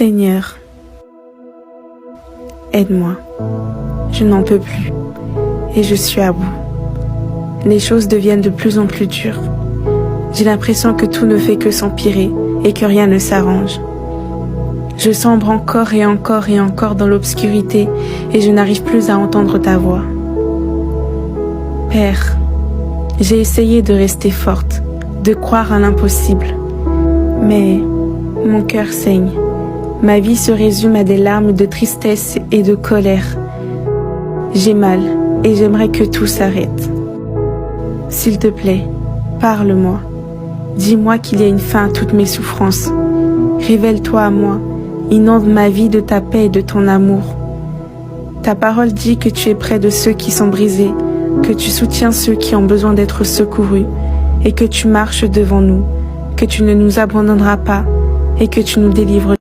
Seigneur, aide-moi. Je n'en peux plus et je suis à bout. Les choses deviennent de plus en plus dures. J'ai l'impression que tout ne fait que s'empirer et que rien ne s'arrange. Je sombre encore et encore et encore dans l'obscurité et je n'arrive plus à entendre ta voix. Père, j'ai essayé de rester forte, de croire à l'impossible. Mais mon cœur saigne. Ma vie se résume à des larmes de tristesse et de colère. J'ai mal et j'aimerais que tout s'arrête. S'il te plaît, parle-moi. Dis-moi qu'il y a une fin à toutes mes souffrances. Révèle-toi à moi. Inonde ma vie de ta paix et de ton amour. Ta parole dit que tu es près de ceux qui sont brisés, que tu soutiens ceux qui ont besoin d'être secourus et que tu marches devant nous, que tu ne nous abandonneras pas et que tu nous délivres